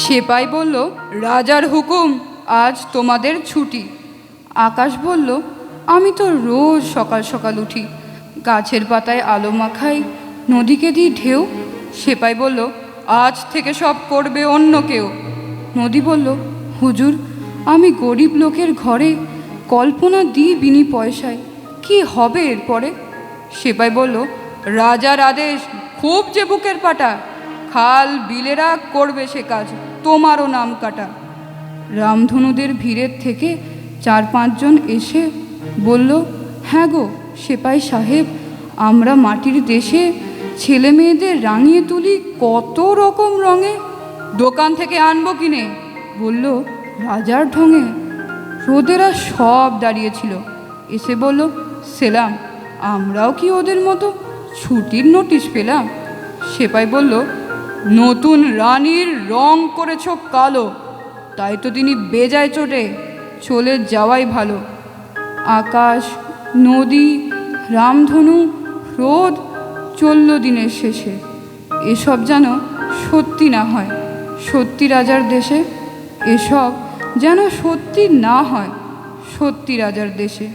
সেপাই বলল, রাজার হুকুম, আজ তোমাদের ছুটি। আকাশ বলল, আমি তো রোজ সকাল সকাল উঠি, গাছের পাতায় আলো মাখাই, নদীকে দিই ঢেউ। সেপাই বলল, আজ থেকে সব করবে অন্য কেউ। নদী বলল, হুজুর, আমি গরিব লোকের ঘরে কল্পনা দিই বিনি পয়সায়, কি হবে এরপরে? সেপাই বলল, রাজার আদেশ, খুব যে বুকের পাটা, খাল বিলেরা করবে সে কাজ, তোমারও নাম কাটা। রামধনুদের ভিড়ের থেকে 4-5 জন এসে বলল, হ্যাঁ গো সেপাই সাহেব, আমরা মাটির দেশে ছেলে মেয়েদের রাঙিয়ে তুলি কত রকম রঙে, দোকান থেকে আনবো কিনে, বলল রাজার ঢঙে। রোদেরা সব দাঁড়িয়েছিল, এসে বলল, সেলাম, আমরাও কি ওদের মতো ছুটির নোটিশ পেলাম? সেপাই বলল, নতুন রানীর রং করেছ কালো, তাই তো তিনি বেজায় চোটে চলে যাওয়াই ভালো। আকাশ, নদী, রামধনু, রোদ চলল দিনের শেষে, এসব যেন সত্যি না হয় সত্যি রাজার দেশে, এসব যেন সত্যি না হয় সত্যি রাজার দেশে।